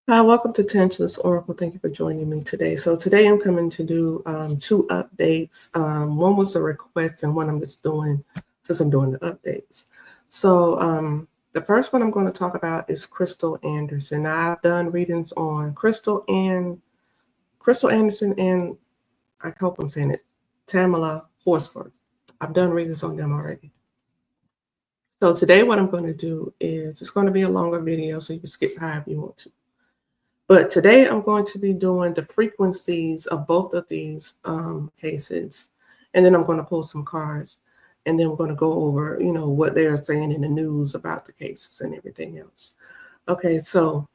Hi, welcome to Tantalus Oracle. Thank you for joining me today. So today I'm coming to do two updates. One was a request and one I'm just doing since I'm doing the updates. So the first one I'm going to talk about is Krystal Anderson. Now, I've done readings on Krystal Anderson and I hope I'm saying it, Tamala Horsford. I've done readings on them already. So today what I'm going to do is it's going to be a longer video so you can skip however you want to. But today I'm going to be doing the frequencies of both of these cases. And then I'm going to pull some cards. And then we're going to go over, what they're saying in the news about the cases and everything else. Okay, so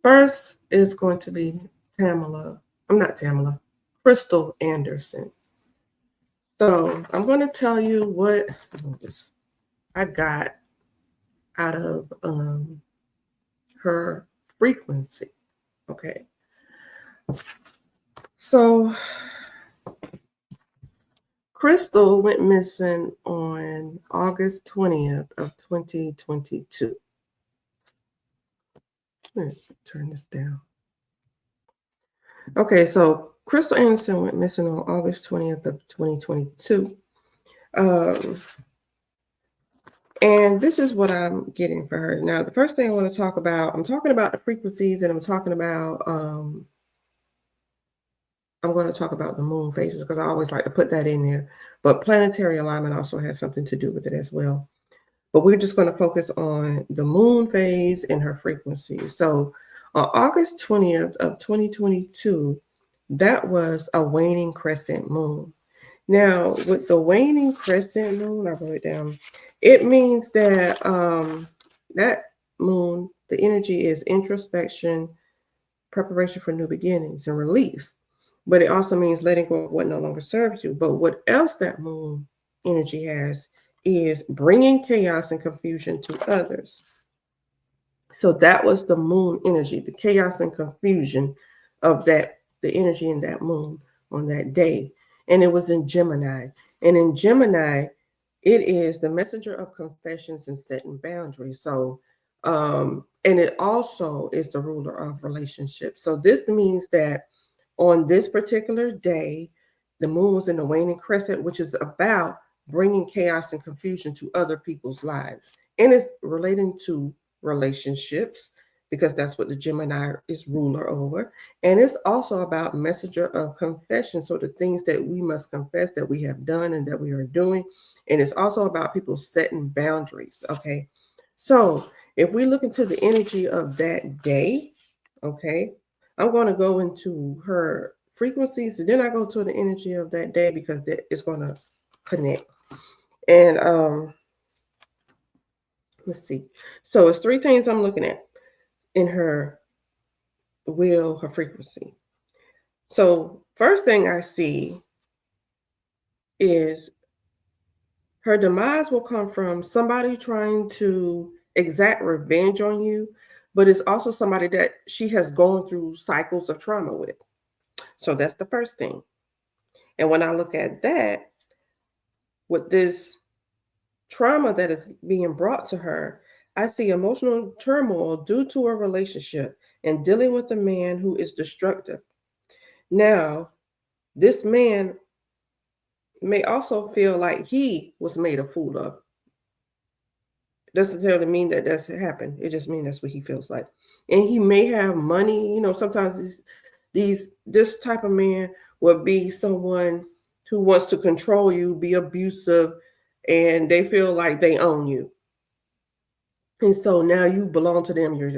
first is going to be Krystal Anderson. So I'm going to tell you what I got out of her frequency. Okay. So Krystal went missing on August 20th of 2022. Let's turn this down. Okay, so Krystal Anderson went missing on August 20th of 2022. And this is what I'm getting for her. Now, the first thing I want to talk about, I'm talking about the frequencies and I'm talking about I'm going to talk about the moon phases because I always like to put that in there. But planetary alignment also has something to do with it as well. But we're just going to focus on the moon phase and her frequency. So on August 20th of 2022, that was a waning crescent moon. Now, with the waning crescent moon, I wrote it down, it means that that moon, the energy is introspection, preparation for new beginnings and release. But it also means letting go of what no longer serves you. But what else that moon energy has is bringing chaos and confusion to others. So that was the moon energy, the chaos and confusion of that, the energy in that moon on that day. And it was in Gemini. And in Gemini, it is the messenger of confessions and setting boundaries. So, and it also is the ruler of relationships. So this means that on this particular day, the moon was in the waning crescent, which is about bringing chaos and confusion to other people's lives. And it's relating to relationships because that's what the Gemini is ruler over. And it's also about messenger of confession. So the things that we must confess that we have done and that we are doing. And it's also about people setting boundaries. Okay. So if we look into the energy of that day, okay, I'm going to go into her frequencies and then I go to the energy of that day because that is going to connect. And let's see. So it's three things I'm looking at in her wheel, her frequency. So first thing I see is her demise will come from somebody trying to exact revenge on you, but it's also somebody that she has gone through cycles of trauma with. So that's the first thing. And when I look at that, with this trauma that is being brought to her, I see emotional turmoil due to a relationship and dealing with a man who is destructive. Now, this man may also feel like he was made a fool of. Doesn't necessarily mean that that's happened. It just means that's what he feels like. And he may have money. Sometimes this type of man will be someone who wants to control you, be abusive, and they feel like they own you. And so now you belong to them. They're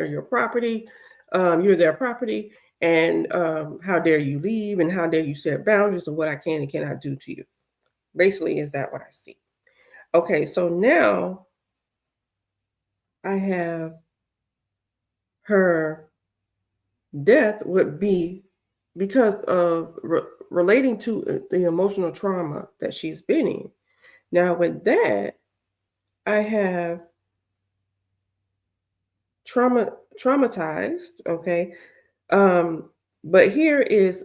your property. You're their property. And how dare you leave? And how dare you set boundaries of what I can and cannot do to you? Basically, is that what I see? Okay, so now I have her death would be because of relating to the emotional trauma that she's been in. Now, with that, I have traumatized. Okay, but here is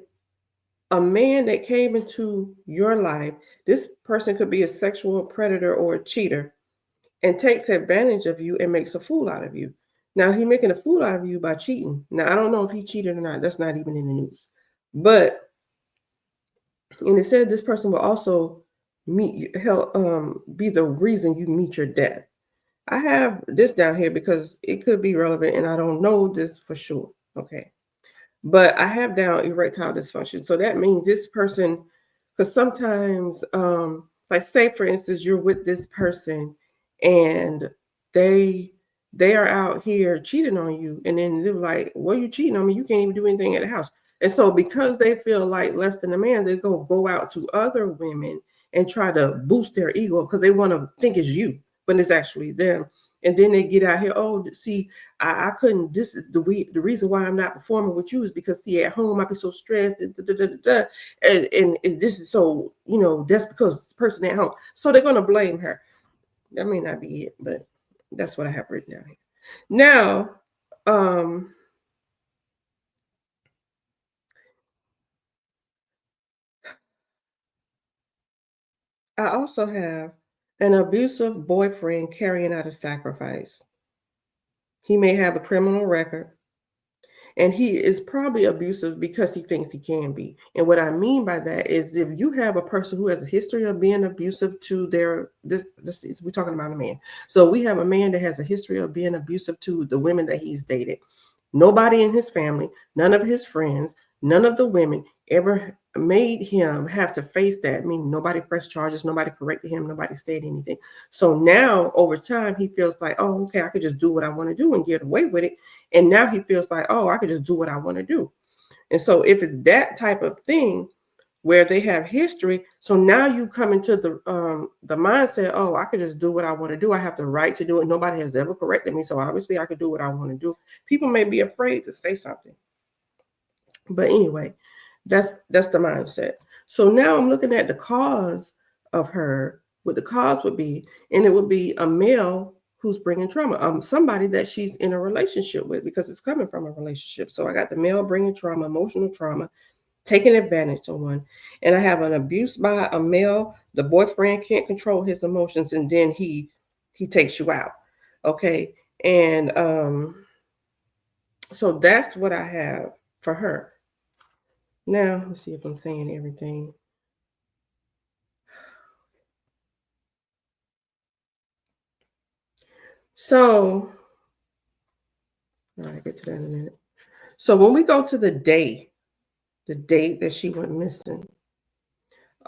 a man that came into your life. This person could be a sexual predator or a cheater, and takes advantage of you and makes a fool out of you. Now he making a fool out of you by cheating. Now I don't know if he cheated or not. That's not even in the news. But and it said this person will also be the reason you meet your death. I have this down here because it could be relevant and I don't know this for sure. Okay. But I have down erectile dysfunction. So that means this person, because sometimes, like say for instance, you're with this person and they they are out here cheating on you, and then they're like, "Well, you cheating on me? You can't even do anything at the house." And so because they feel like less than a man, they go out to other women and try to boost their ego because they want to think it's you, but it's actually them. And then they get out here, oh, see, I couldn't. This is the reason why I'm not performing with you is because see at home I be so stressed, and this is so that's because the person at home. So they're gonna blame her. That may not be it, but that's what I have written down here. Now, um, I also have an abusive boyfriend carrying out a sacrifice. He may have a criminal record. And he is probably abusive because he thinks he can be. And what I mean by that is if you have a person who has a history of being abusive to this is we're talking about a man. So we have a man that has a history of being abusive to the women that he's dated. Nobody in his family, none of his friends, none of the women ever made him have to face that. I mean, nobody pressed charges, nobody corrected him, nobody said anything. So now over time, he feels like, oh, okay, I could just do what I want to do and get away with it. And now he feels like, oh, I could just do what I want to do. And so if it's that type of thing where they have history, so now you come into the mindset, oh, I could just do what I want to do. I have the right to do it. Nobody has ever corrected me. So obviously I could do what I want to do. People may be afraid to say something. But anyway, that's the mindset. So now I'm looking at the cause of her, what the cause would be, and it would be a male who's bringing trauma, somebody that she's in a relationship with because it's coming from a relationship. So I got the male bringing trauma, emotional trauma, taking advantage of one, and I have an abuse by a male. The boyfriend can't control his emotions, and then he takes you out. Okay, and so that's what I have for her. Now, let's see if I'm saying everything. So, all right, get to that in a minute. So when we go to the date that she went missing,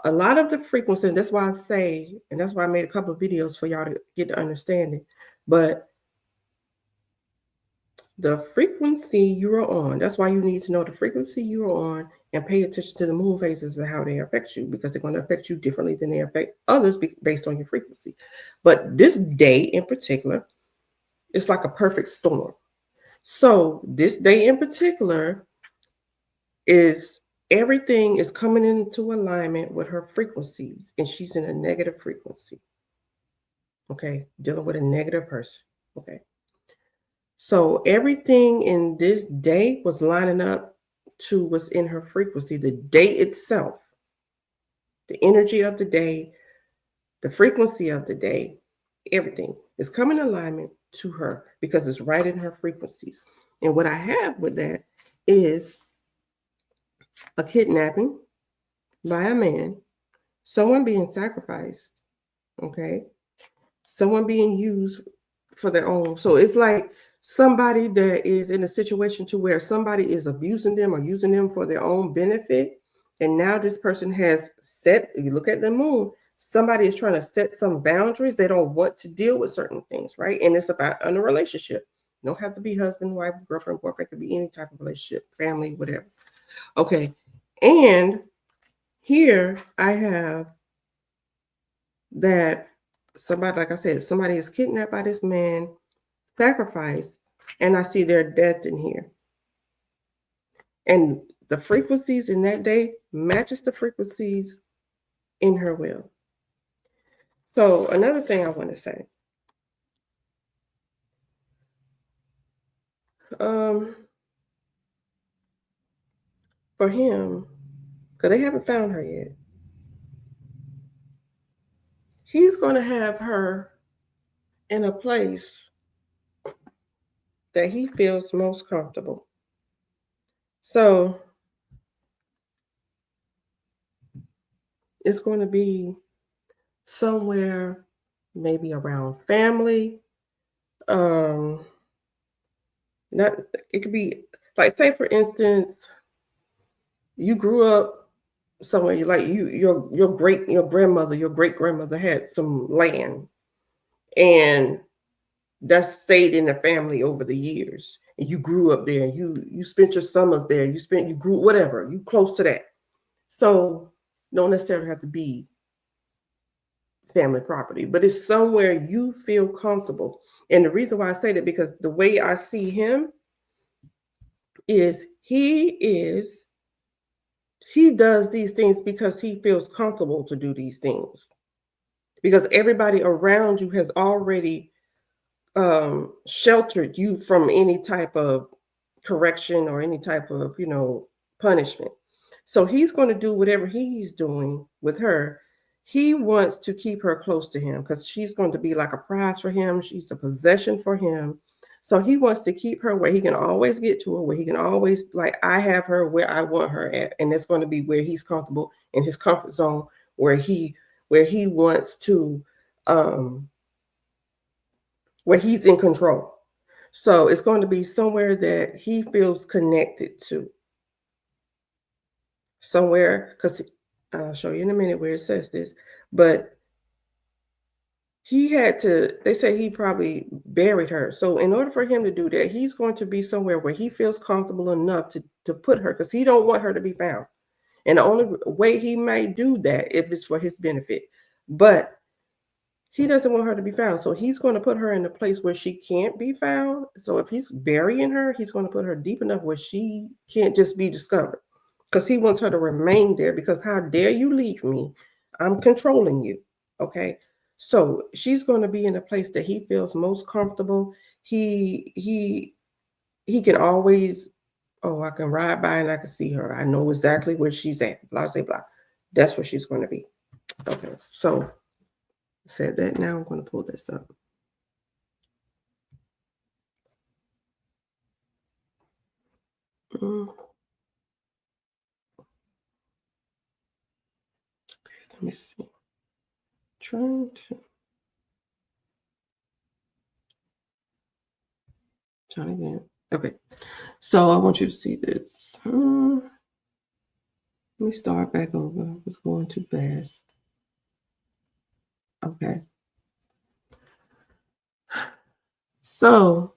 a lot of the frequency, and that's why I say, and that's why I made a couple of videos for y'all to get the understanding. But the frequency you are on, that's why you need to know the frequency you are on and pay attention to the moon phases and how they affect you because they're going to affect you differently than they affect others based on your frequency. But this day in particular, it's like a perfect storm. So this day in particular is everything is coming into alignment with her frequencies, and she's in a negative frequency. Okay, dealing with a negative person. Okay, so everything in this day was lining up to what's in her frequency. The day itself, the energy of the day, the frequency of the day, everything is coming in alignment to her because it's right in her frequencies. And what I have with that is a kidnapping by a man, someone being sacrificed, okay, someone being used for their own. So it's like somebody that is in a situation to where somebody is abusing them or using them for their own benefit. And now this person has set, you look at the moon, somebody is trying to set some boundaries. They don't want to deal with certain things, right? And it's about in a relationship. You don't have to be husband, wife, girlfriend, boyfriend, it could be any type of relationship, family, whatever. Okay. And here I have that somebody, like I said, somebody is kidnapped by this man, sacrificed, and I see their death in here. And the frequencies in that day matches the frequencies in her will. So another thing I want to say, um, for him, because they haven't found her yet, he's going to have her in a place that he feels most comfortable. So it's going to be somewhere maybe around family. Um, not it could be like, say for instance, you grew up somewhere, you like your grandmother, your great grandmother had some land, and that stayed in the family over the years. And you grew up there. You spent your summers there. You grew whatever. You close to that. So don't necessarily have to be family property, but it's somewhere you feel comfortable. And the reason why I say that, because the way I see him is he does these things because he feels comfortable to do these things. Because everybody around you has already sheltered you from any type of correction or any type of punishment. So he's going to do whatever he's doing with her. He wants to keep her close to him because she's going to be like a prize for him. She's a possession for him. So he wants to keep her where he can always get to her, where he can always, like, I have her where I want her at, and that's going to be where he's comfortable, in his comfort zone, where he wants to um where he's in control. So it's going to be somewhere that he feels connected to. Somewhere, because I'll show you in a minute where it says this, but they say he probably buried her. So in order for him to do that, he's going to be somewhere where he feels comfortable enough to put her, because he don't want her to be found. And the only way he may do that if it's for his benefit. But he doesn't want her to be found. So he's going to put her in a place where she can't be found. So if he's burying her, he's going to put her deep enough where she can't just be discovered. Because he wants her to remain there, because how dare you leave me? I'm controlling you. Okay. So she's going to be in a place that he feels most comfortable. He can always, oh, I can ride by and I can see her. I know exactly where she's at. Blah, blah, blah. That's where she's going to be. Okay. So said that. Now I'm going to pull this up. Let me see. Trying again. Okay. So I want you to see this. Let me start back over. I was going too fast. Okay. So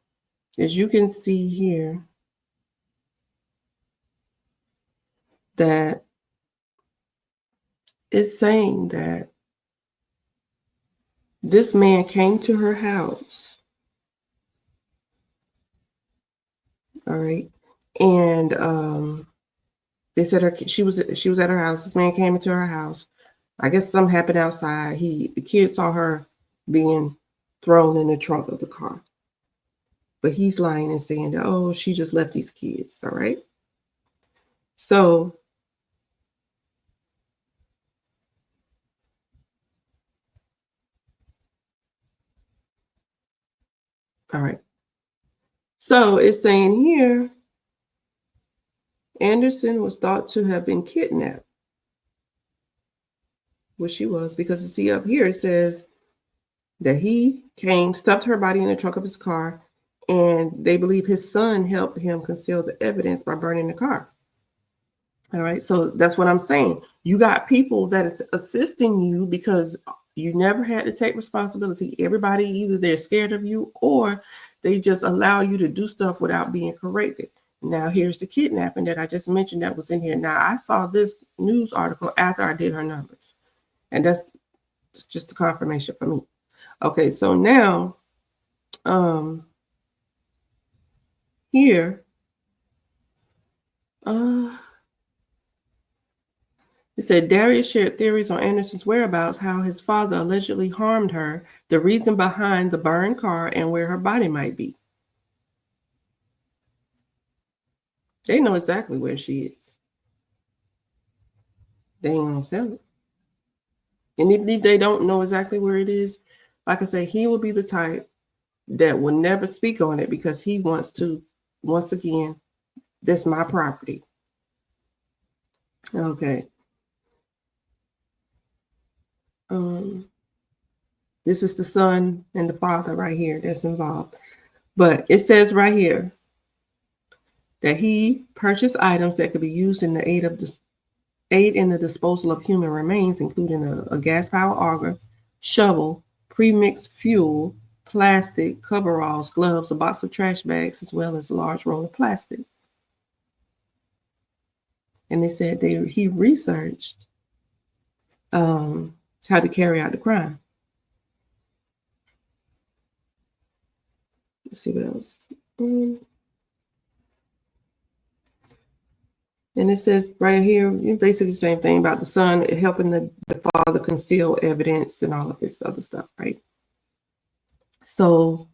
as you can see here, that it's saying that this man came to her house. All right. And they said she was at her house. This man came into her house. I guess something happened outside. The kid saw her being thrown in the trunk of the car. But he's lying and saying that, oh, she just left these kids. All right. So all right. So it's saying here, Anderson was thought to have been kidnapped. Which she was, because see up here it says that he came, stuffed her body in the trunk of his car, and they believe his son helped him conceal the evidence by burning the car. All right, so that's what I'm saying. You got people that is assisting you because you never had to take responsibility. Everybody, either they're scared of you or they just allow you to do stuff without being corrected. Now, here's the kidnapping that I just mentioned that was in here. Now, I saw this news article after I did her numbers, and that's just a confirmation for me. Okay, so now, here, it said Darius shared theories on Anderson's whereabouts, how his father allegedly harmed her, the reason behind the burned car, and where her body might be. They know exactly where she is. They ain't gonna sell it. And if they don't know exactly where it is, like I say, he will be the type that will never speak on it because he wants to, once again, this my property. Okay. This is the son and the father right here that's involved. But it says right here that he purchased items that could be used in the aid in the disposal of human remains, including a gas-powered auger, shovel, pre-mixed fuel, plastic, coveralls, gloves, a box of trash bags, as well as a large roll of plastic. And they said he researched how to carry out the crime. Let's see what else. And it says right here, basically the same thing about the son helping the father conceal evidence and all of this other stuff, right? So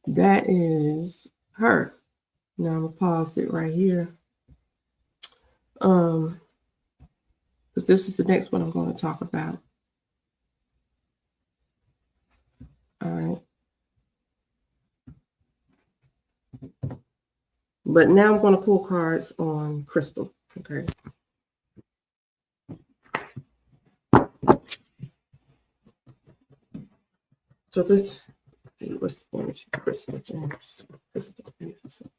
that is her. Now I'm gonna pause it right here. Because this is the next one I'm going to talk about. All right. But now I'm going to pull cards on Krystal. Okay. So this, what's the energy? Krystal. Krystal.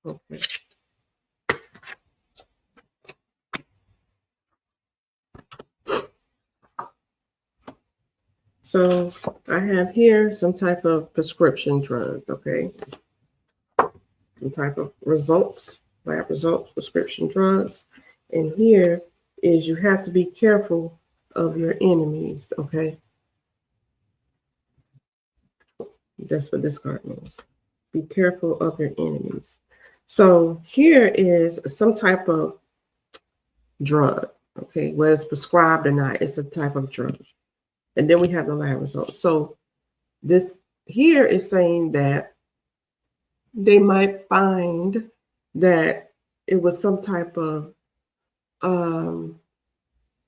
Okay. So I have here some type of prescription drug, okay? Some type of results, lab results, prescription drugs. And here is you have to be careful of your enemies, okay? That's what this card means. Be careful of your enemies. So here is some type of drug, okay? Whether it's prescribed or not, it's a type of drug. And then we have the lab results. So this here is saying that they might find that it was some type of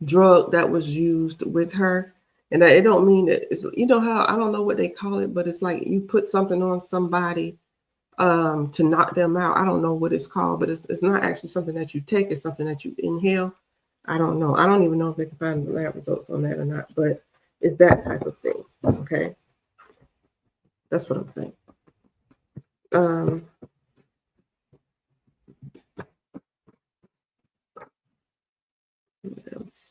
drug that was used with her. And it don't mean that it's, you know how, I don't know what they call it, but it's like you put something on somebody to knock them out. I don't know what it's called, but it's not actually something that you take. It's something that you inhale. I don't know. I don't even know if they can find the lab results on that or not, but it's that type of thing. Okay. That's what I'm saying. What else?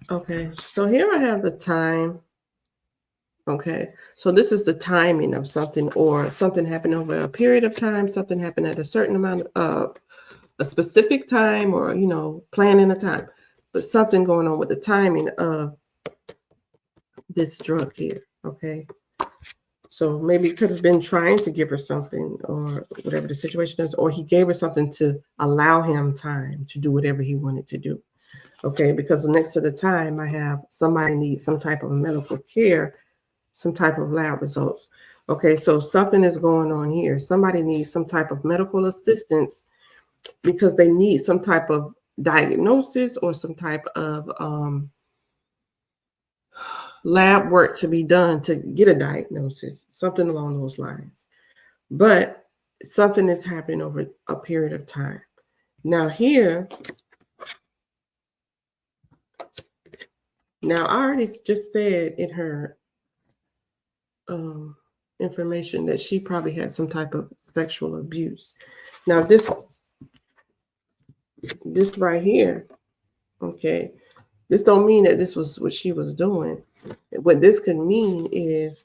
Okay, so here I have the time. Okay, so this is the timing of something, or something happened over a period of time, something happened at a certain amount of a specific time, or planning a time, but something going on with the timing of this drug here. Okay, so maybe it could have been trying to give her something, or whatever the situation is, or he gave her something to allow him time to do whatever he wanted to do. Okay, because next to the time I have somebody needs some type of medical care, some type of lab results. Okay, so something is going on here. Somebody needs some type of medical assistance because they need some type of diagnosis or some type of lab work to be done to get a diagnosis, something along those lines. But something is happening over a period of time. Now here, I already just said in her information that she probably had some type of sexual abuse. Now this right here, okay, this don't mean that this was what she was doing. What this could mean is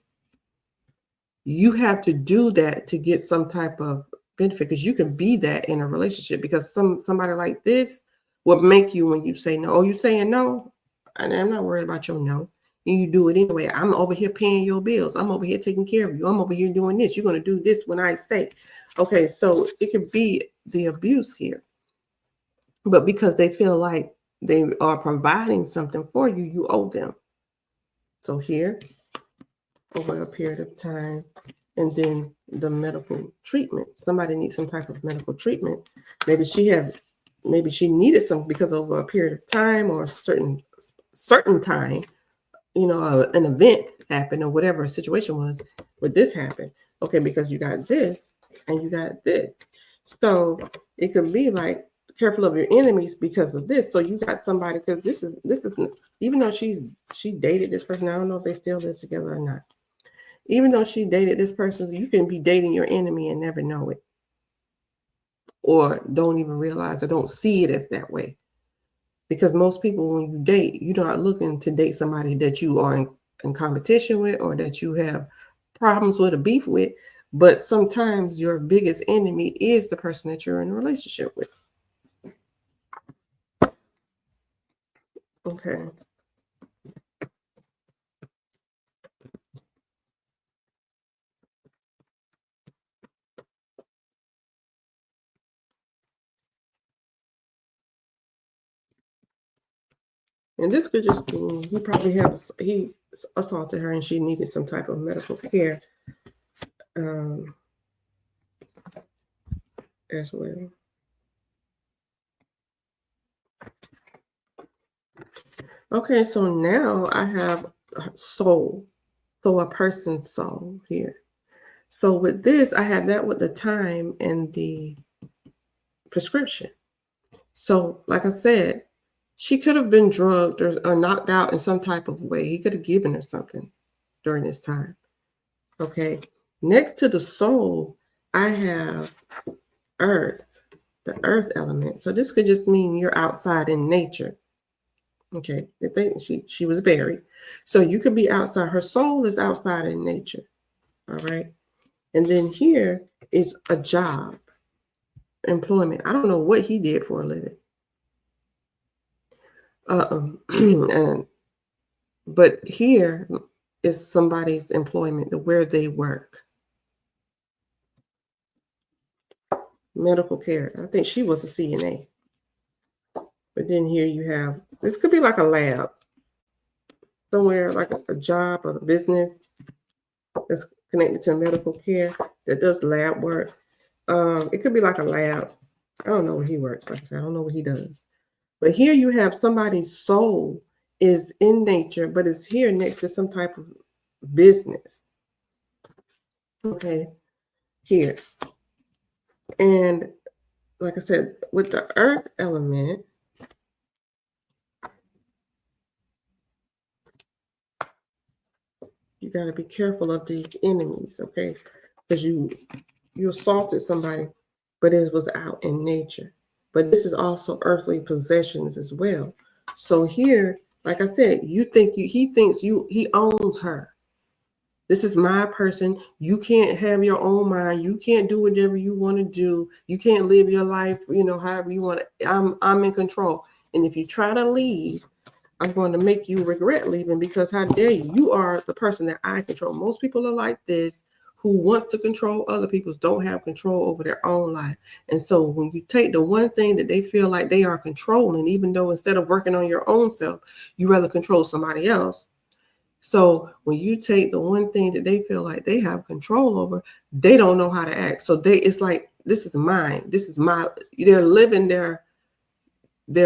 you have to do that to get some type of benefit, because you can be that in a relationship, because somebody like this will make you, when you say no, oh, you saying no, and I'm not worried about your no, and you do it anyway. I'm over here paying your bills. I'm over here taking care of you. I'm over here doing this. You're going to do this when I say. Okay, so it could be the abuse here. But because they feel like they are providing something for you, you owe them. So here, over a period of time, and then the medical treatment. Somebody needs some type of medical treatment. Maybe she needed some, because over a period of time or a certain time, an event happened or whatever a situation was, but this happened. Okay, because you got this and you got this. So it could be like, careful of your enemies because of this. So you got somebody, because this is even though she dated this person, I don't know if they still live together or not. Even though she dated this person, you can be dating your enemy and never know it, or don't even realize or don't see it as that way. Because most people, when you date, you're not looking to date somebody that you are in competition with, or that you have problems with or beef with. But sometimes your biggest enemy is the person that you're in a relationship with. Okay. And this could just be, he assaulted her and she needed some type of medical care as well. Okay, so now I have soul. So a person's soul here. So with this, I have that with the time and the prescription. So like I said, she could have been drugged or knocked out in some type of way. He could have given her something during this time. Okay. Next to the soul, I have earth, the earth element. So this could just mean you're outside in nature. Okay. I think she was buried. So you could be outside. Her soul is outside in nature. All right. And then here is a job, employment. I don't know what he did for a living. But here is somebody's employment, where they work. Medical care. I think she was a CNA. But then here you have, this could be like a lab, somewhere like a job or a business that's connected to medical care that does lab work. It could be like a lab. I don't know where he works. Like I said, I don't know what he does. But here you have somebody's soul is in nature, but it's here next to some type of business. Okay, here. And like I said, with the earth element, you got to be careful of these enemies, okay? Because you assaulted somebody, but it was out in nature. But this is also earthly possessions as well. So here, like I said, he thinks he owns her. This is my person. You can't have your own mind. You can't do whatever you want to do. You can't live your life, however you want to. I'm in control. And if you try to leave, I'm going to make you regret leaving, because how dare you? You are the person that I control. Most people are like this, who wants to control other people's, don't have control over their own life. And so when you take the one thing that they feel like they are controlling, even though instead of working on your own self, you rather control somebody else. So when you take the one thing that they feel like they have control over, they don't know how to act. So it's like, this is mine. This is they're living their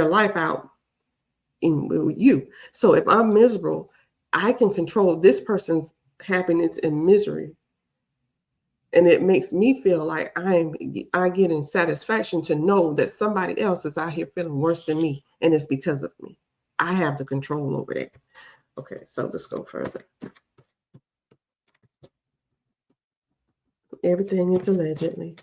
life out with you. So if I'm miserable, I can control this person's happiness and misery. And it makes me feel like I get in satisfaction to know that somebody else is out here feeling worse than me. And it's because of me. I have the control over that. Okay, so let's go further. Everything is allegedly.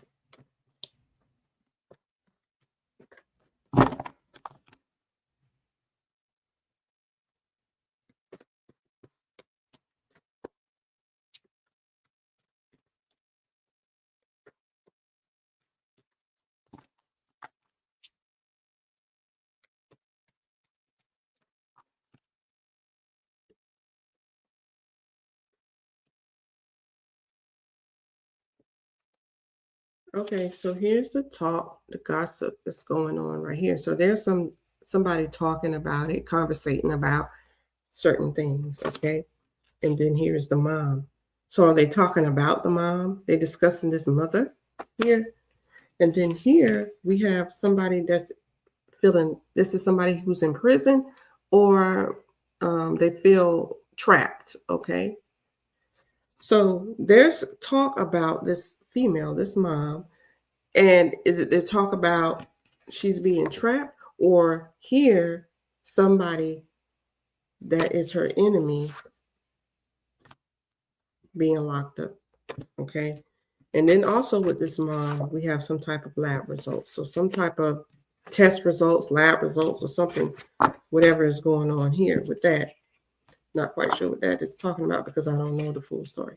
Okay, so here's the talk, the gossip that's going on right here. So there's somebody talking about it, conversating about certain things, okay? And then here's the mom. So are they talking about the mom? They discussing this mother here. And then here we have somebody that's feeling this is somebody who's in prison or they feel trapped, okay? So there's talk about this female, this mom, and is it they talk about she's being trapped or here somebody that is her enemy being locked up, okay? And then also with this mom, we have some type of lab results. So some type of test results, lab results, or something, whatever is going on here with that. Not quite sure what that is talking about because I don't know the full story.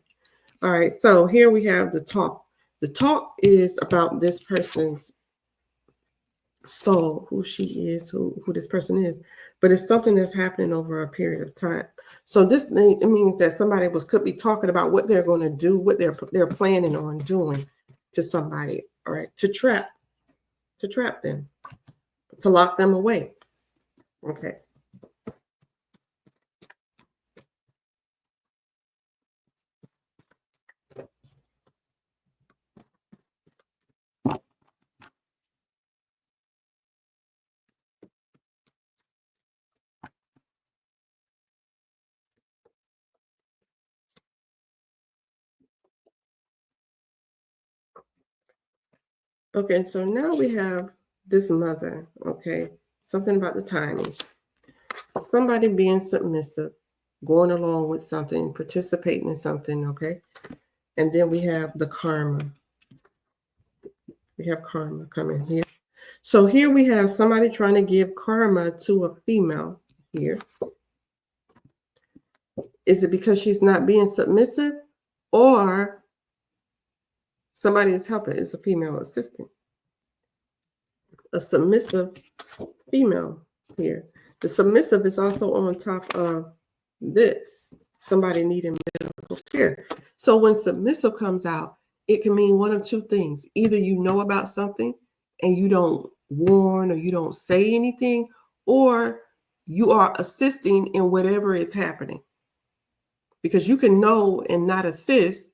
All right, so here we have the talk. The talk is about this person's soul, who she is, who this person is, but it's something that's happening over a period of time. So this it means that somebody could be talking about what they're going to do, what they're planning on doing to somebody, all right, to trap them, to lock them away. Okay. Okay, so now we have this mother, okay, something about the timings. Somebody being submissive, going along with something, participating in something, okay? And then we have the karma. We have karma coming here. So here we have somebody trying to give karma to a female here. Is it because she's not being submissive or somebody is helping? It's a female assistant. A submissive female here. The submissive is also on top of this. Somebody needing medical care. So when submissive comes out, it can mean one of two things. Either you know about something and you don't warn or you don't say anything, or you are assisting in whatever is happening. Because you can know and not assist,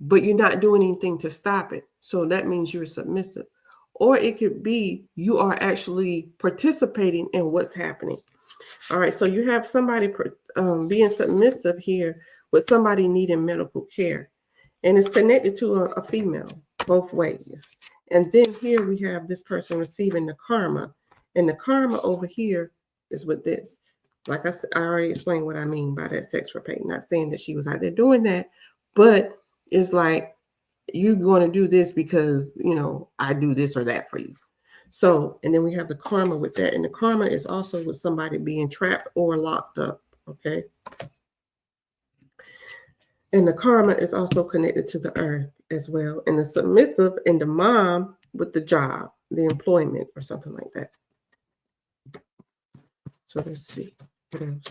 but you're not doing anything to stop it. So that means you're submissive. Or it could be you are actually participating in what's happening. All right, so you have somebody being submissive here with somebody needing medical care. And it's connected to a female both ways. And then here we have this person receiving the karma. And the karma over here is with this. Like I said, I already explained what I mean by that sex for pay. Not saying that she was out there doing that, but it's like you're going to do this because, I do this or that for you. So, and then we have the karma with that. And the karma is also with somebody being trapped or locked up. Okay. And the karma is also connected to the earth as well. And the submissive and the mom with the job, the employment or something like that. So let's see. What else?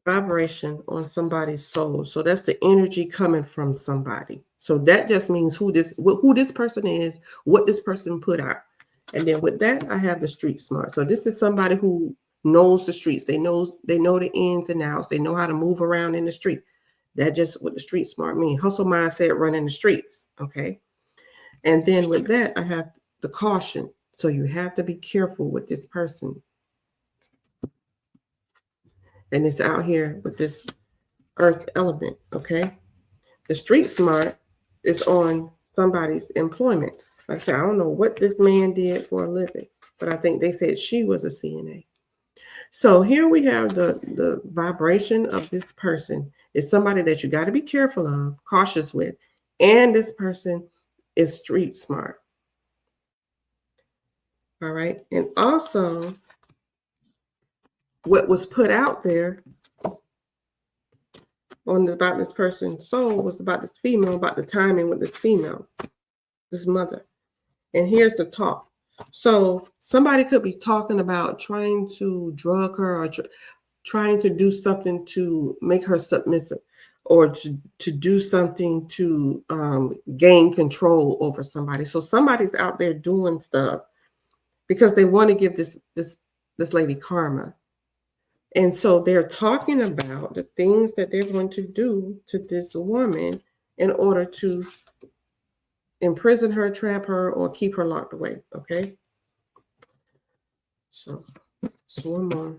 Vibration on somebody's soul. So that's the energy coming from somebody. So that just means who this person is, what this person put out. And then with that, I have the street smart. So this is somebody who knows the streets. They know the ins and outs. They know how to move around in the street. That's just what the street smart means. Hustle mindset, running the streets. Okay. And then with that, I have the caution. So you have to be careful with this person. And it's out here with this earth element, okay? The street smart is on somebody's employment. Like I said, I don't know what this man did for a living, but I think they said she was a CNA. So here we have the vibration of this person. Is somebody that you got to be careful of, cautious with, and this person is street smart. All right. And also, what was put out there about this person's soul was about this female, about the timing with this female, this mother. And here's the talk. So somebody could be talking about trying to drug her or trying to do something to make her submissive, or to do something to gain control over somebody. So somebody's out there doing stuff because they want to give this lady karma. And so they're talking about the things that they're going to do to this woman in order to imprison her, trap her, or keep her locked away. Okay. So one more.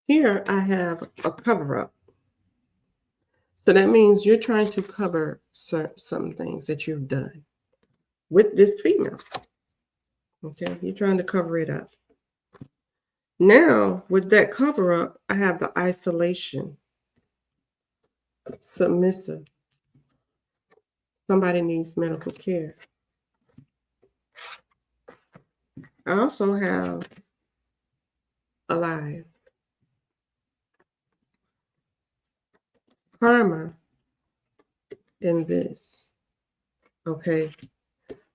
Here I have a cover up. So that means you're trying to cover some things that you've done with this female. Okay, you're trying to cover it up. Now, with that cover up, I have the isolation, submissive. Somebody needs medical care. I also have alive, karma in this. Okay,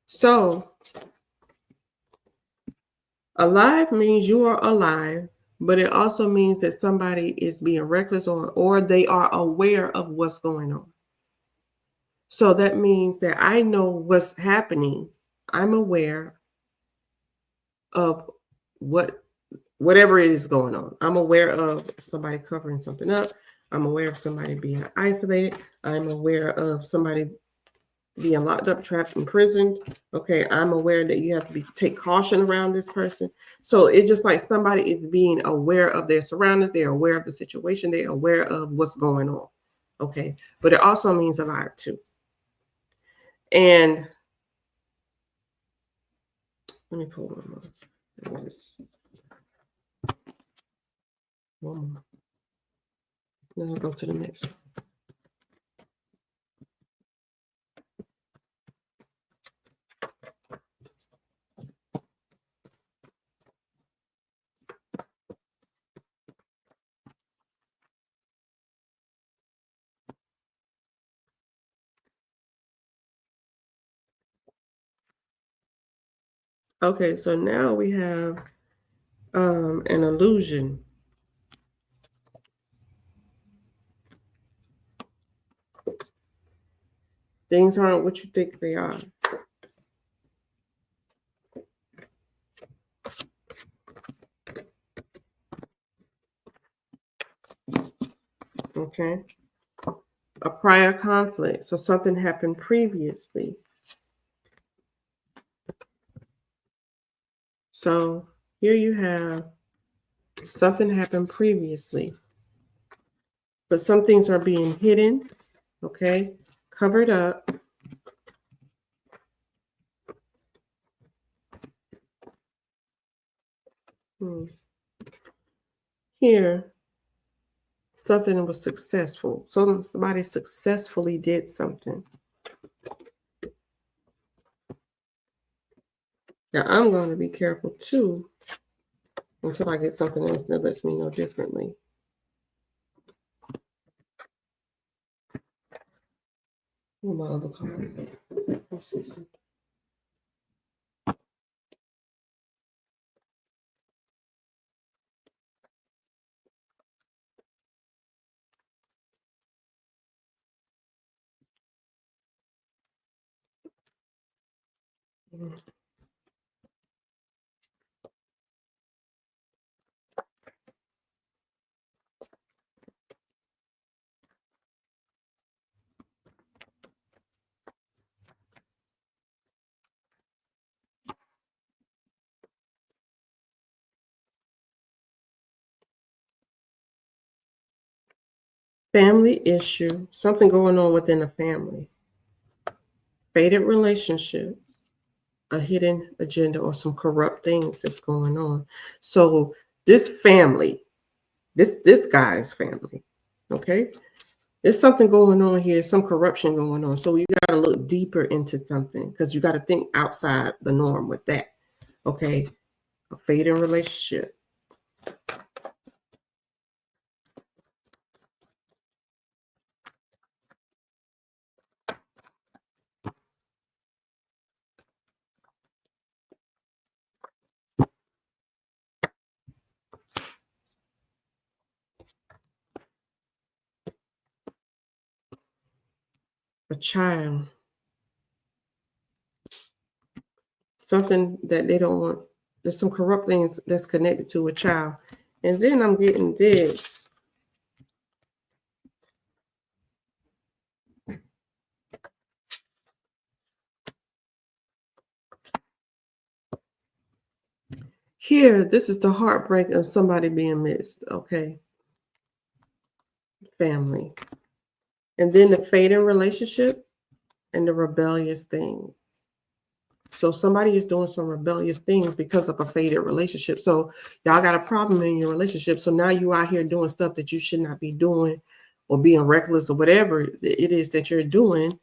so alive means you are alive, but it also means that somebody is being reckless, or they are aware of what's going on. So that means that I know what's happening. I'm aware of whatever it is going on. I'm aware of somebody covering something up. I'm aware of somebody being isolated. I'm aware of somebody being locked up, trapped, imprisoned. Okay, I'm aware that you have to take caution around this person. So it's just like somebody is being aware of their surroundings. They're aware of the situation. They're aware of what's going on. Okay, but it also means alive too. And let me pull one more. One more. Then I'll go to the next one. Okay, so now we have an illusion. Things aren't what you think they are. Okay. A prior conflict. So something happened previously. So here you have something happened previously, but some things are being hidden, okay, covered up. Here, something was successful. So somebody successfully did something. Now I'm going to be careful too until I get something else that lets me know differently. Where my other card? Let's see. Family issue, something going on within a family, faded relationship, a hidden agenda, or some corrupt things that's going on. So this family, this guy's family, okay? There's something going on here, some corruption going on. So you got to look deeper into something because you got to think outside the norm with that. Okay, a fading relationship, a child, something that they don't want. There's some corrupt things that's connected to a child. And then I'm getting this. Here, this is the heartbreak of somebody being missed, okay? Family. And then the fading relationship and the rebellious things. So somebody is doing some rebellious things because of a faded relationship. So y'all got a problem in your relationship. So now you out here doing stuff that you should not be doing or being reckless or whatever it is that you're doing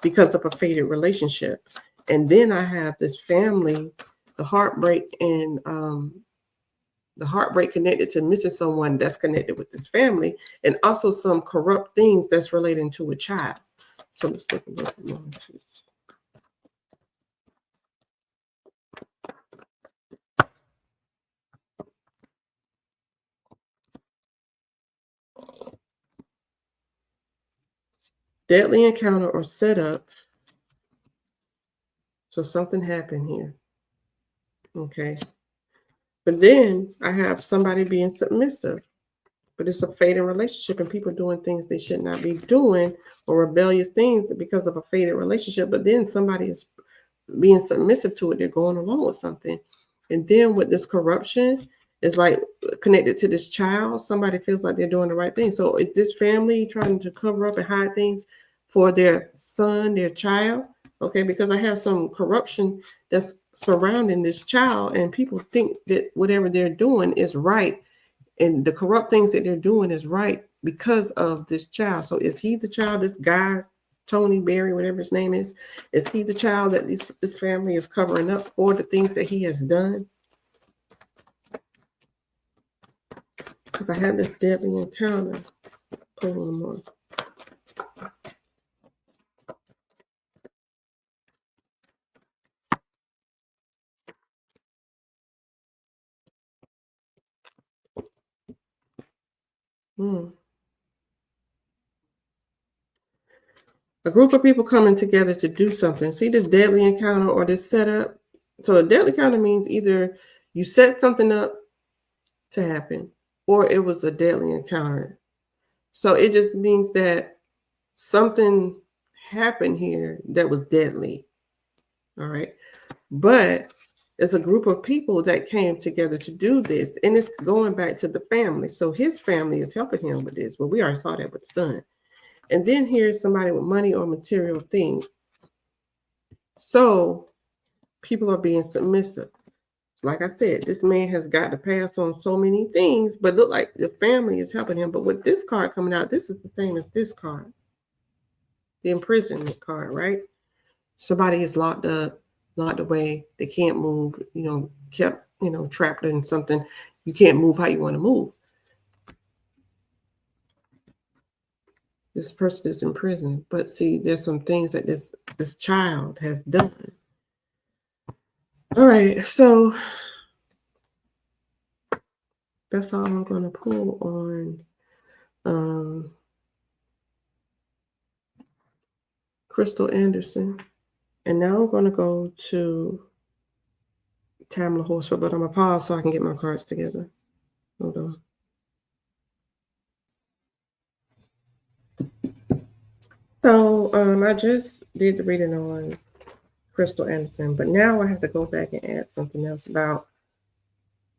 because of a faded relationship. And then I have this family, the heartbreak and the heartbreak connected to missing someone that's connected with this family, and also some corrupt things that's relating to a child. So let's take a look at one, two. Deadly encounter or setup. So something happened here. Okay. But then I have somebody being submissive, but it's a fading relationship and people doing things they should not be doing or rebellious things because of a faded relationship. But then somebody is being submissive to it. They're going along with something. And then with this corruption, is like connected to this child. Somebody feels like they're doing the right thing. So is this family trying to cover up and hide things for their son, their child? Okay, because I have some corruption that's surrounding this child, and people think that whatever they're doing is right, and the corrupt things that they're doing is right because of this child. So is he the child, this guy, Tony Berry, whatever his name is? Is he the child that this family is covering up for the things that he has done? Because I have this deadly encounter. Pull them on. Hmm. A group of people coming together to do something. See this deadly encounter or this setup? So a deadly encounter means either you set something up to happen or it was a deadly encounter. So it just means that something happened here that was deadly. All right. But it's a group of people that came together to do this. And it's going back to the family. So his family is helping him with this. Well, we already saw that with the son. And then here's somebody with money or material things. So people are being submissive. Like I said, this man has got to pass on so many things, but look like the family is helping him. But with this card coming out, this is the same as this card, the imprisonment card, right? Somebody is locked up, locked away. They can't move, kept, trapped in something. You can't move how you want to move. This person is in prison. But see, there's some things that this child has done. All right, so that's all I'm going to pull on Krystal Anderson. And now I'm going to go to Tamala Horsford, but I'm going to pause so I can get my cards together. Hold on. So I just did the reading on Krystal Anderson, but now I have to go back and add something else about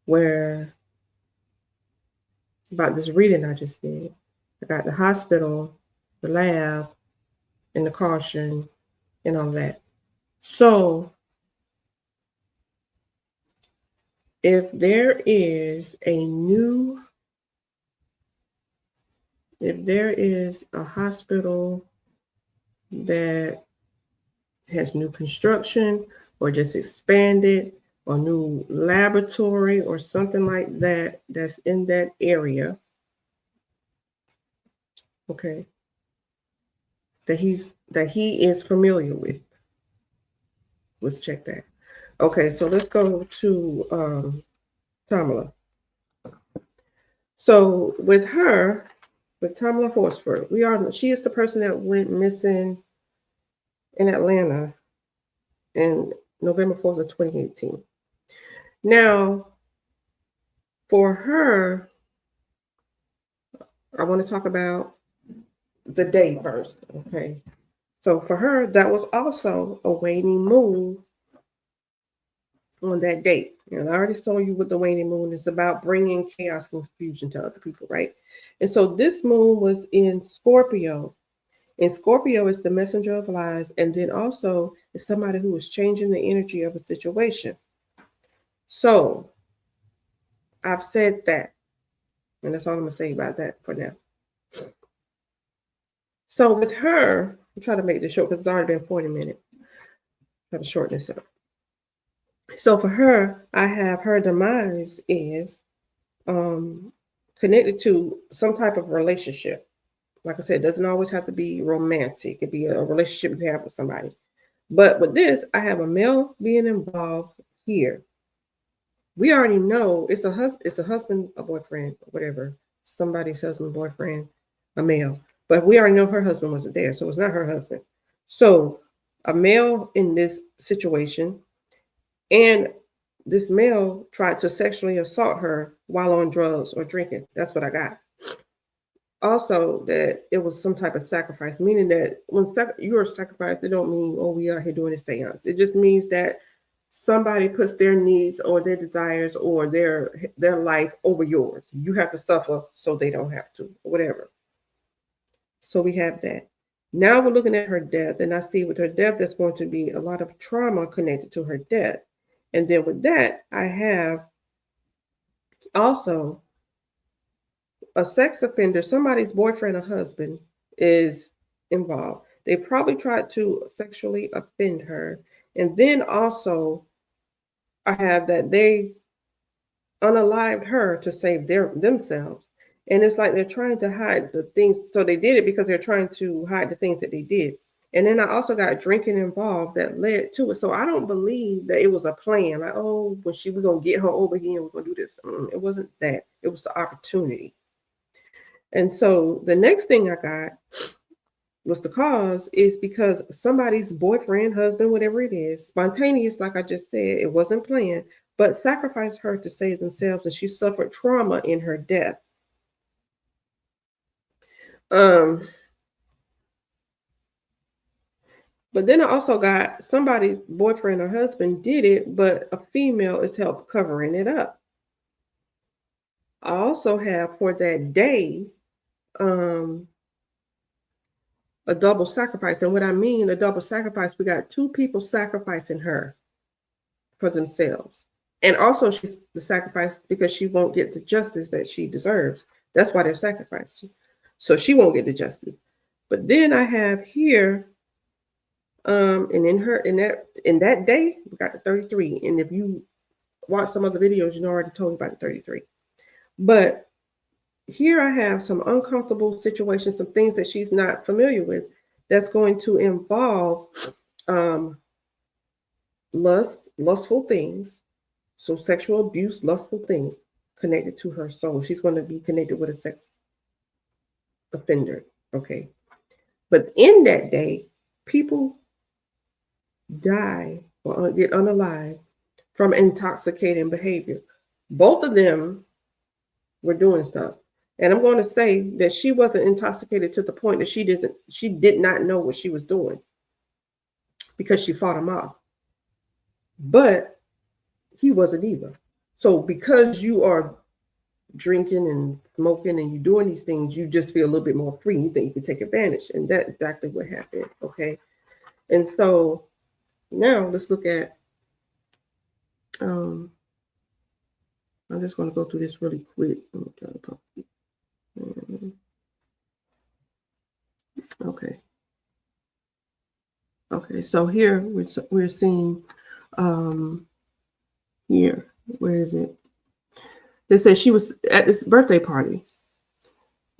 this reading I just did. I got the hospital, the lab, and the caution, and all that. So if there is a hospital that has new construction or just expanded or new laboratory or something like that that's in that area, okay, that he is familiar with. Let's check that. Okay, so let's go to Tamala. So with Tamala Horsford, she is the person that went missing in Atlanta in November 4th of 2018. Now, for her, I want to talk about the day first, okay? So for her, that was also a waning moon on that date. And I already told you what the waning moon is about, bringing chaos and confusion to other people, right? And so this moon was in Scorpio. And Scorpio is the messenger of lies, and then also is somebody who is changing the energy of a situation. So I've said that, and that's all I'm going to say about that for now. So with her, I'm trying to make this short because it's already been 40 minutes. Try to shorten this up. So for her, I have her demise is connected to some type of relationship. Like I said, it doesn't always have to be romantic. It could be a relationship you have with somebody. But with this, I have a male being involved here. We already know it's a husband, a boyfriend, whatever. Somebody's husband, boyfriend, a male. But we already know her husband wasn't there, so it's not her husband. So a male in this situation, and this male tried to sexually assault her while on drugs or drinking. That's what I got. Also, that it was some type of sacrifice, meaning that when you are sacrificed, it don't mean, oh, we are here doing a seance. It just means that somebody puts their needs or their desires or their life over yours. You have to suffer so they don't have to, whatever. So we have that. Now we're looking at her death, and I see with her death, there's going to be a lot of trauma connected to her death. And then with that, I have also a sex offender, somebody's boyfriend or husband is involved. They probably tried to sexually offend her. And then also, I have that they unalived her to save themselves. And it's like they're trying to hide the things. So they did it because they're trying to hide the things that they did. And then I also got drinking involved that led to it. So I don't believe that it was a plan. Like, oh, we're going to get her over here and we're going to do this. It wasn't that. It was the opportunity. And so the next thing I got was the cause is because somebody's boyfriend, husband, whatever it is, spontaneous, like I just said, it wasn't planned, but sacrificed her to save themselves, and she suffered trauma in her death. But then I also got somebody's boyfriend or husband did it, but a female is help covering it up. I also have for that day, a double sacrifice. And what I mean, a double sacrifice, we got two people sacrificing her for themselves. And also she's the sacrifice because she won't get the justice that she deserves. That's why they're sacrificing. So she won't get the justice. But then I have here, and in that day, we got the 33. And if you watch some other videos, you know I already told you about the 33. But here I have some uncomfortable situations, some things that she's not familiar with that's going to involve um, lustful things. So sexual abuse, lustful things connected to her soul. She's going to be connected with a sex offender. Okay. But in that day, people die or get unalive from intoxicating behavior. Both of them were doing stuff. And I'm going to say that she wasn't intoxicated to the point that she did not know what she was doing because she fought him off. But he wasn't either. So because you are drinking and smoking and you're doing these things, you just feel a little bit more free. You think you can take advantage. And that's exactly what happened. Okay. And so now let's look at I'm just going to go through this really quick. Okay. Okay. So here we're seeing here. Where is it? They said she was at this birthday party,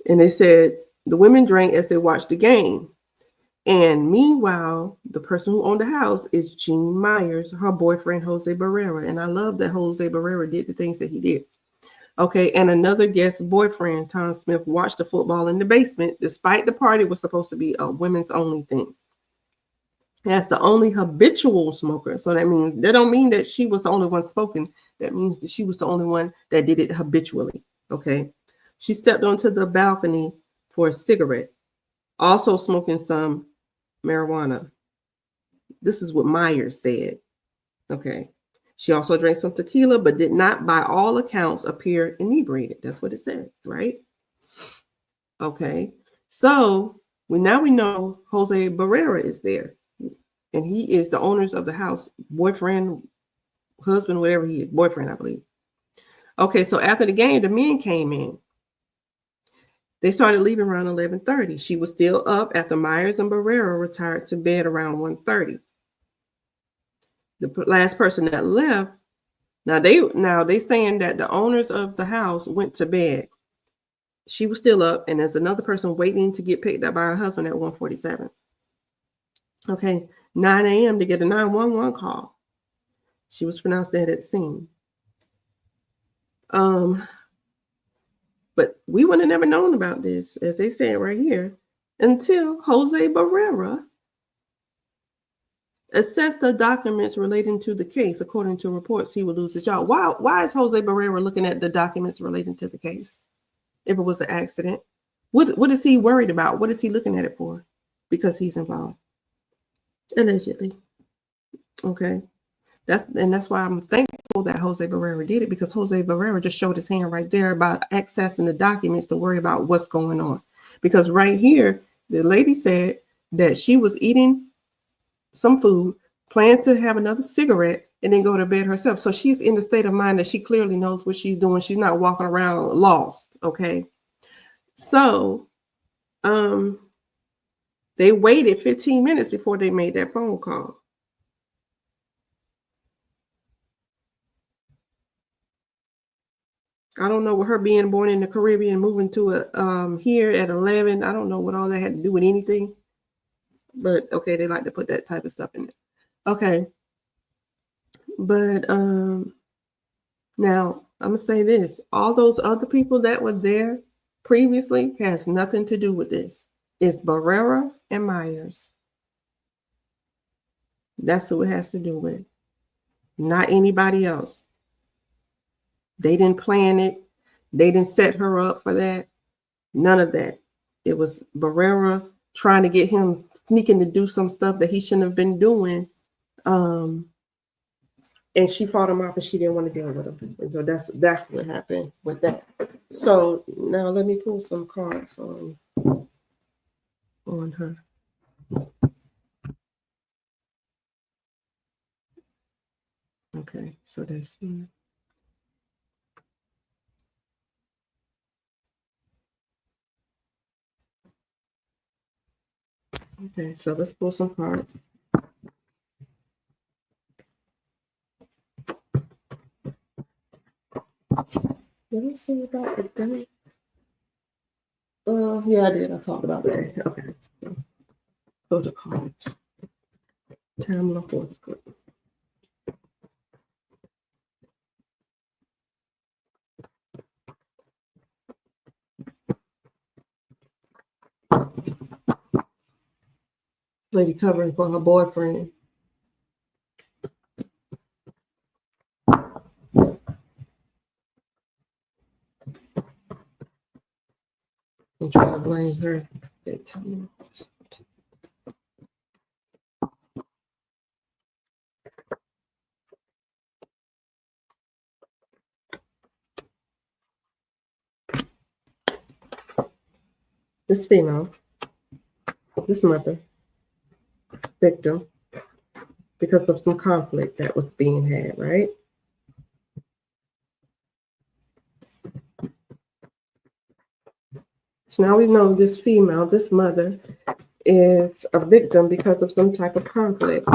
and they said the women drank as they watched the game. And meanwhile, the person who owned the house is Jean Myers, her boyfriend, Jose Barrera. And I love that Jose Barrera did the things that he did. Okay, and another guest boyfriend, Tom Smith, watched the football in the basement, despite the party was supposed to be a women's only thing. That's the only habitual smoker. So that don't mean that she was the only one smoking. That means that she was the only one that did it habitually. Okay. She stepped onto the balcony for a cigarette, also smoking some marijuana. This is what Myers said. Okay. She also drank some tequila, but did not, by all accounts, appear inebriated. That's what it says, right? Okay. So now we know Jose Barrera is there. And he is the owners of the house, boyfriend, husband, whatever he is, boyfriend, I believe. Okay, so after the game, the men came in. They started leaving around 11:30. She was still up after Myers and Barrera retired to bed around 1:30. The last person that left, now they saying that the owners of the house went to bed. She was still up, and there's another person waiting to get picked up by her husband at 1:47. Okay, 9 a.m. to get a 911 call. She was pronounced dead at the scene. But we would have never known about this, as they said right here, until Jose Barrera assessed the documents relating to the case. According to reports, he would lose his job. Why is Jose Barrera looking at the documents relating to the case? If it was an accident, what is he worried about? What is he looking at it for? Because he's involved, allegedly. Okay. That's why I'm thankful that Jose Barrera did it, because Jose Barrera just showed his hand right there about accessing the documents to worry about what's going on. Because right here, the lady said that she was eating some food, planned to have another cigarette, and then go to bed herself. So she's in the state of mind that she clearly knows what she's doing. She's not walking around lost. Okay. So they waited 15 minutes before they made that phone call. I don't know, with her being born in the Caribbean, moving to here at 11. I don't know what all that had to do with anything. But okay, they like to put that type of stuff in it. Okay. But now I'm gonna say this: all those other people that were there previously has nothing to do with this. It's Barrera and Myers. That's who it has to do with, not anybody else. They didn't plan it. They didn't set her up for that. None of that. It was Barrera trying to get him sneaking to do some stuff that he shouldn't have been doing. And she fought him off and she didn't want to deal with him. And so that's what happened with that. So now let me pull some cards on her. Okay, so that's okay, so let's pull some cards. Let me see about the day. Yeah, I did. I talked about that. Okay. Go to cards. Tamala Horsford. Lady covering for her boyfriend. I'm trying to blame her. This female, this mother, victim, because of some conflict that was being had, right? So now we know this female, this mother, is a victim because of some type of conflict.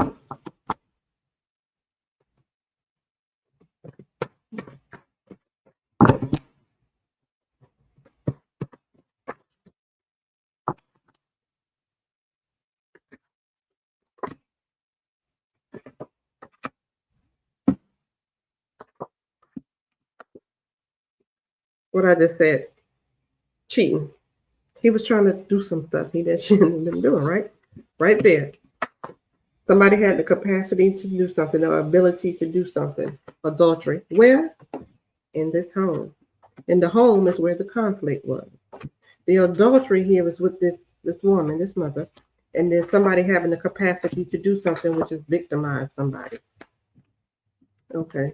What I just said, cheating. He was trying to do some stuff he that shouldn't have been doing, right? Right there. Somebody had the capacity to do something, the ability to do something. Adultery. Where? In this home. In the home is where the conflict was. The adultery here is with this woman, this mother, and then somebody having the capacity to do something which is victimize somebody. Okay.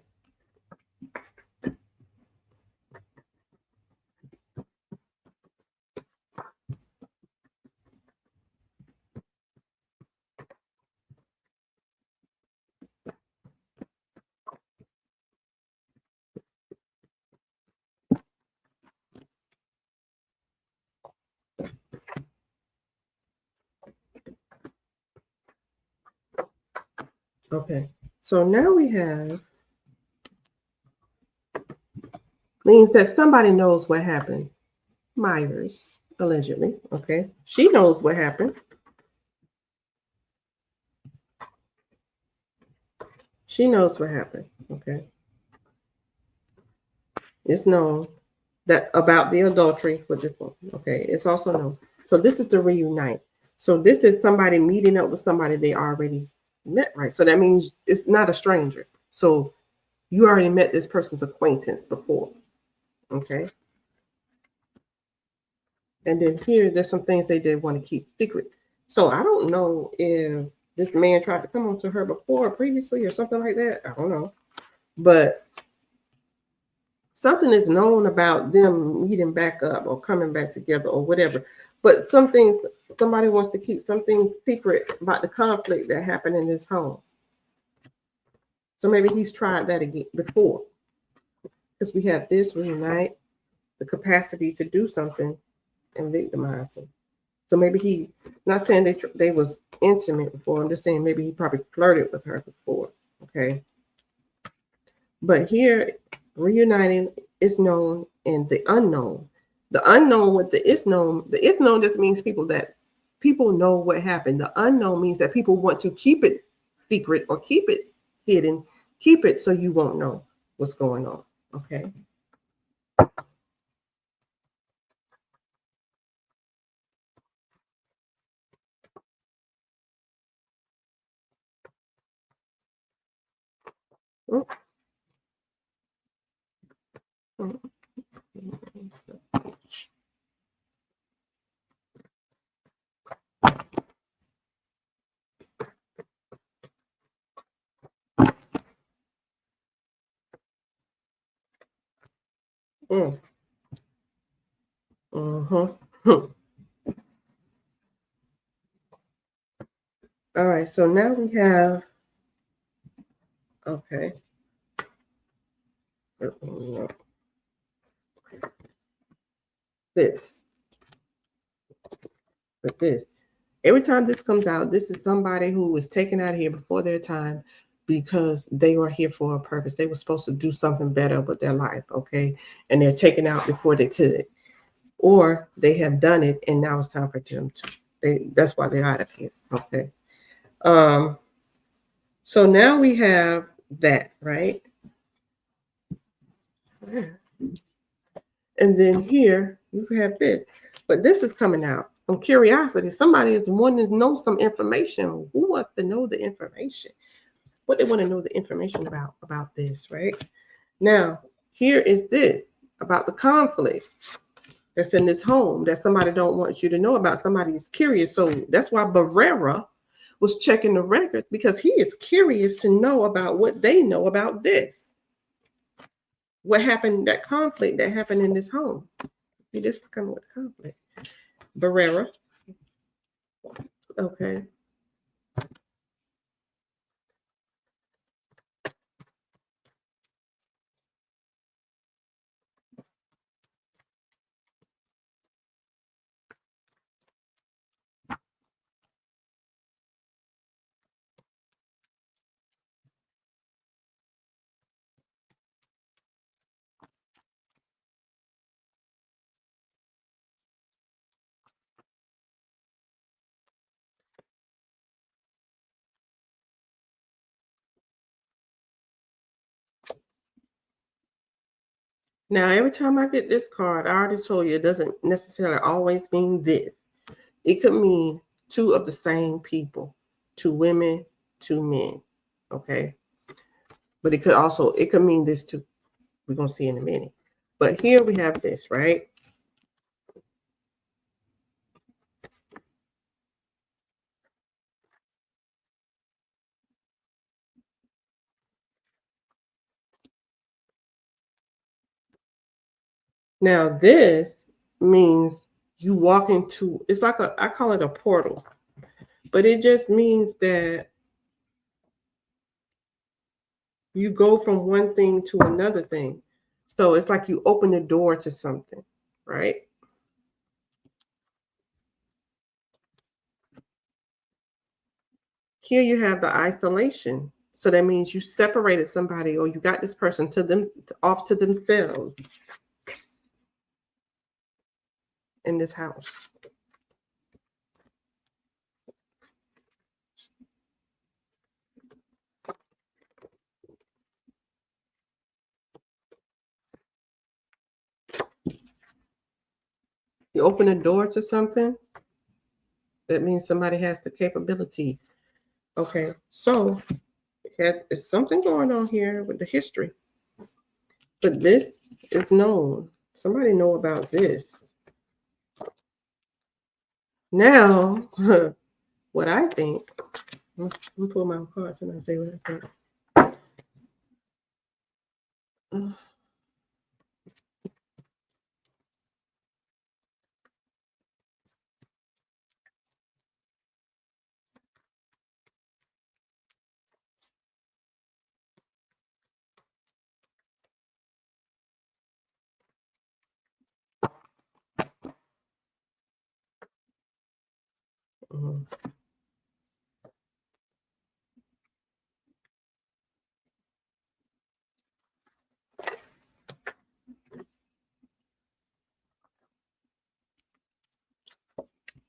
Okay. So now we have means that somebody knows what happened. Myers, allegedly. Okay. She knows what happened. She knows what happened. Okay. It's known that about the adultery with this one. Okay. It's also known. So this is the reunite. So this is somebody meeting up with somebody they already met, right? So that means it's not a stranger. So you already met this person's acquaintance before. Okay. And then here, there's some things they did want to keep secret. So I don't know if this man tried to come on to her before, previously, or something like that. I don't know. But something is known about them meeting back up or coming back together or whatever. But some things, somebody wants to keep something secret about the conflict that happened in his home. So maybe he's tried that again before. Because we have this reunite, the capacity to do something and victimize him. So maybe he, not saying they was intimate before. I'm just saying maybe he probably flirted with her before. Okay. But here, reuniting is known and the unknown. The unknown with the is known just means people know what happened. The unknown means that people want to keep it secret or keep it hidden, keep it so you won't know what's going on. Okay. Mm. Mm-hmm. All right, so now we have, okay. This. But this. Every time this comes out, this is somebody who was taken out of here before their time because they were here for a purpose. They were supposed to do something better with their life, okay? And they're taken out before they could. or they have done it and now it's time for them to. That's why they're out of here. Okay. So now we have that, right? And then here you have this, but this is coming out from curiosity. Somebody is wanting to know some information. Who wants to know the information? What they want to know the information about this, right? Now, here is this about the conflict that's in this home that somebody don't want you to know about. Somebody is curious. So that's why Barrera was checking the records, because he is curious to know about what they know about this. What happened, that conflict that happened in this home. See, this is coming with conflict. Barrera. Okay. Now, every time I get this card, I already told you it doesn't necessarily always mean this. It could mean two of the same people, two women, two men. Okay. But it could mean this too. We're going to see in a minute. But here we have this, right? Now, this means you walk into, it's like I call it a portal, but it just means that you go from one thing to another thing. So it's like you open the door to something, right? Here you have the isolation. So that means you separated somebody, or you got this person to them off to themselves in this house. You open a door to something, that means somebody has the capability. Okay, so it's something going on here with the history. But this is known. Somebody know about this. Now, what I think, I'm gonna pull my cards and I'll say what I think. Mhm.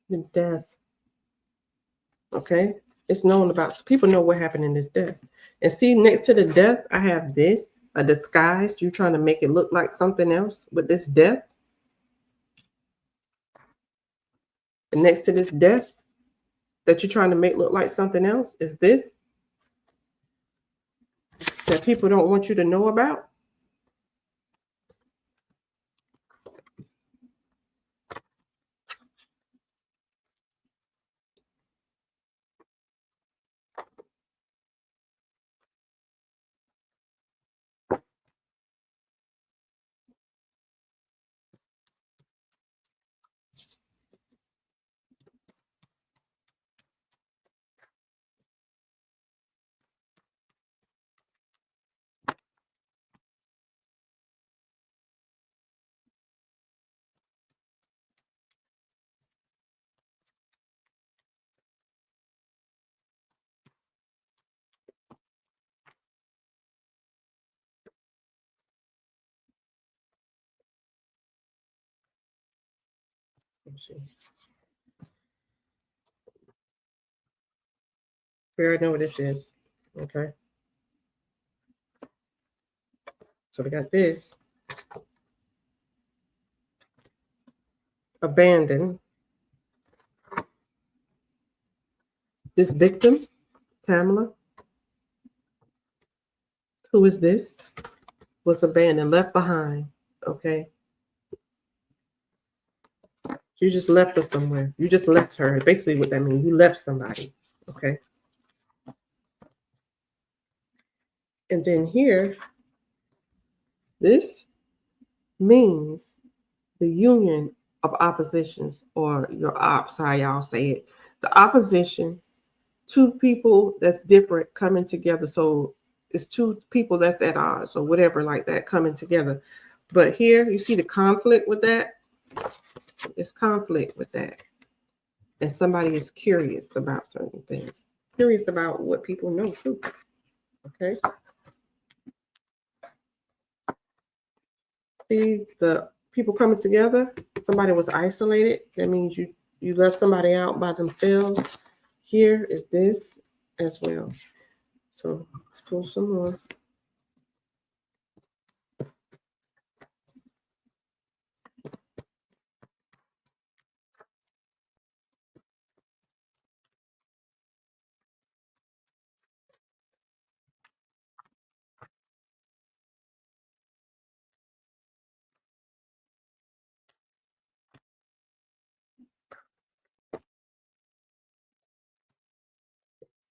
The death. Okay, it's known about. So people know what happened in this death. And see, next to the death, I have this a disguise. You trying to make it look like something else with this death. And next to this death that you're trying to make look like something else is this that people don't want you to know about. Let's see. We already know what this is. Okay. So we got this. Abandoned. This victim, Tamala, who is this, was abandoned, left behind. Okay. You just left her somewhere. You just left her. Basically, what that means, you left somebody. Okay. And then here, this means the union of oppositions, or your ops, how y'all say it. The opposition, two people that's different coming together. So it's two people that's at odds or whatever like that coming together. But here you see the conflict with that. It's conflict with that. And somebody is curious about certain things. Curious about what people know too. Okay. See the people coming together. Somebody was isolated. That means you left somebody out by themselves. Here is this as well. So let's pull some more.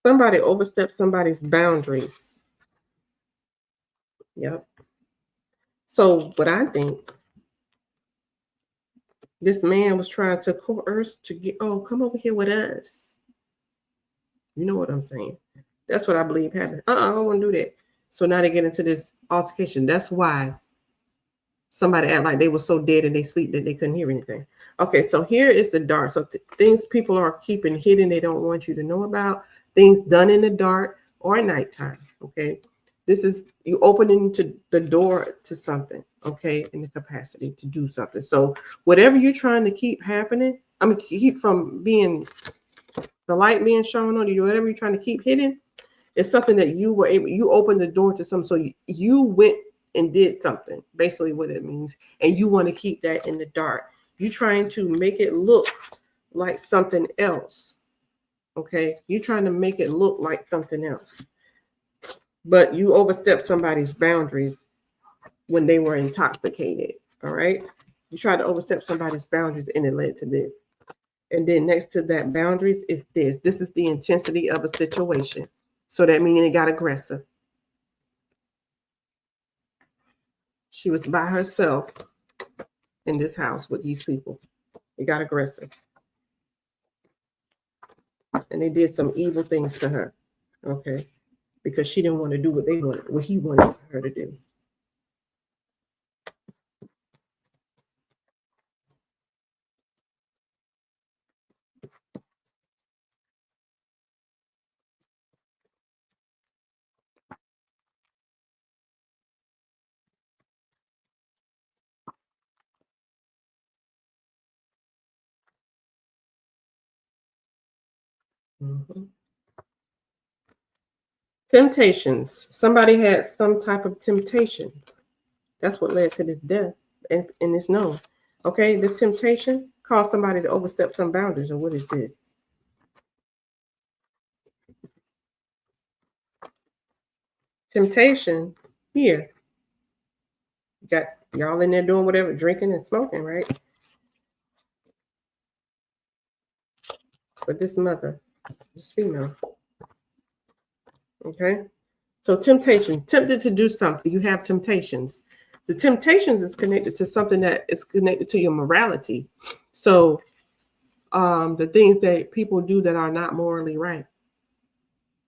Somebody overstepped somebody's boundaries. Yep. So what I think, this man was trying to coerce to get, oh, come over here with us. You know what I'm saying? That's what I believe happened. I don't want to do that. So now they get into this altercation. That's why somebody act like they were so dead in their sleep that they couldn't hear anything. Okay, so here is the dark. So things people are keeping hidden, they don't want you to know about. Things done in the dark or at nighttime. Okay, this is you opening to the door to something. Okay, in the capacity to do something. So whatever you're trying to keep happening, I mean, keep from being the light being shown on you. Whatever you're trying to keep hidden, it's something that you were able. You opened the door to something. So you went and did something, basically what it means. And you want to keep that in the dark. You're trying to make it look like something else. Okay. You're trying to make it look like something else. But you overstepped somebody's boundaries when they were intoxicated. All right. You tried to overstep somebody's boundaries and it led to this. And then next to that boundaries is this. This is the intensity of a situation. So that means it got aggressive. She was by herself in this house with these people. It got aggressive. And they did some evil things to her. Okay. Because she didn't want to do what they wanted, what he wanted her to do. Mhm. Temptations. Somebody had some type of temptation. That's what led to this death. And it's known. Okay, this temptation caused somebody to overstep some boundaries. Or what is this? Temptation here. You got y'all in there doing whatever, drinking and smoking, right? But this mother, this female. Okay. So temptation, tempted to do something. You have temptations. The temptations is connected to something that is connected to your morality. So the things that people do that are not morally right.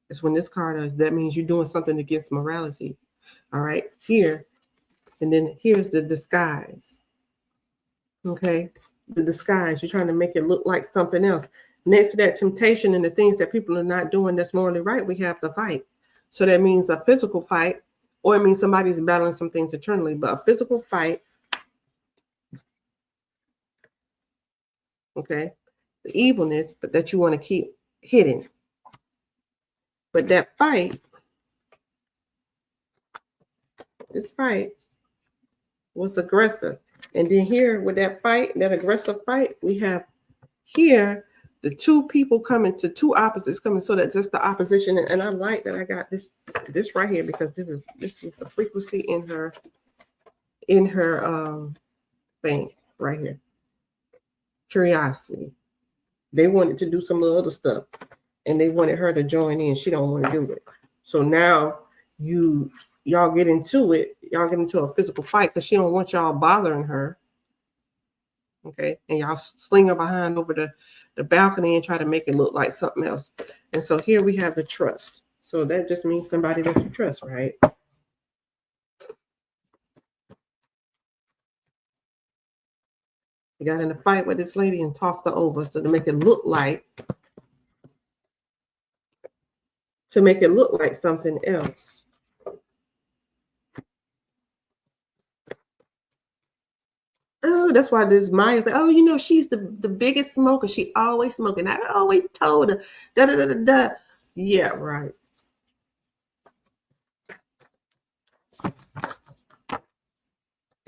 Is when this card is, that means you're doing something against morality. All right. Here. And then here's the disguise. Okay. The disguise. You're trying to make it look like something else. Next to that temptation and the things that people are not doing that's morally right, we have the fight. So that means a physical fight, or it means somebody's battling some things internally, but a physical fight okay? The evilness, but that you want to keep hidden. But that fight, this fight was aggressive. And then here with that fight, that aggressive fight, we have here the two people coming to two opposites coming, so that's just the opposition. And I like that I got this right here, because this is the frequency in her thing right here. Curiosity. They wanted to do some other stuff and they wanted her to join in. She don't want to do it. So now y'all get into it. Y'all get into a physical fight because she don't want y'all bothering her. Okay. And y'all sling her behind over the balcony and try to make it look like something else. And so here we have the trust. So that just means somebody that you trust, right? You got in a fight with this lady and talked her over, so to make it look like something else. Oh, that's why this Maya's like, oh, you know, she's the biggest smoker. She always smoking. I always told her, da da da da da. Yeah, right.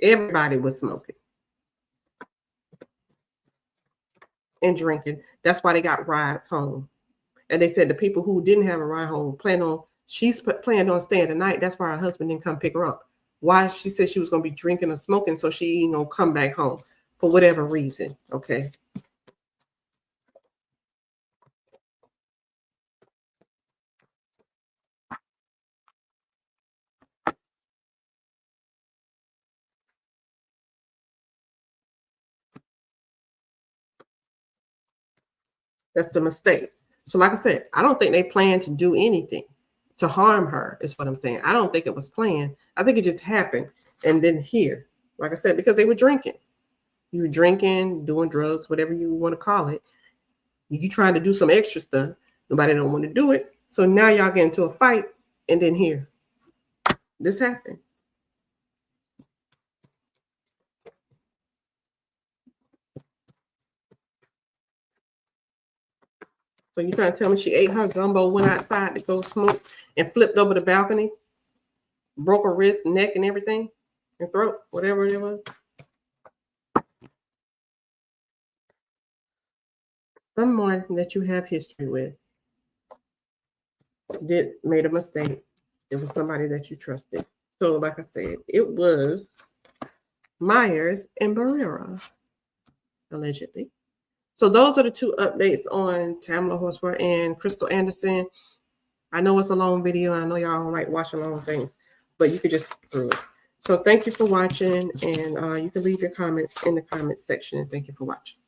Everybody was smoking and drinking. That's why they got rides home. And they said the people who didn't have a ride home she's planned on staying the night. That's why her husband didn't come pick her up. Why? She said she was going to be drinking or smoking, so she ain't going to come back home for whatever reason. Okay. That's the mistake. So like I said, I don't think they planned to do anything to harm her, is what I'm saying. I don't think it was planned. I think it just happened. And then here, like I said, because they were drinking. You were drinking, doing drugs, whatever you want to call it. You trying to do some extra stuff. Nobody don't want to do it. So now y'all get into a fight, and then here, this happened. So you trying to tell me she ate her gumbo, went outside to go smoke, and flipped over the balcony, broke her wrist, neck, and everything, and throat, whatever it was? Someone that you have history with made a mistake. It was somebody that you trusted. So, like I said, it was Myers and Barrera, allegedly. So those are the two updates on Tamala Horsford and Krystal Anderson. I know it's a long video. I know y'all don't like watching long things, but you could just skip through it. So thank you for watching, and you can leave your comments in the comment section. And thank you for watching.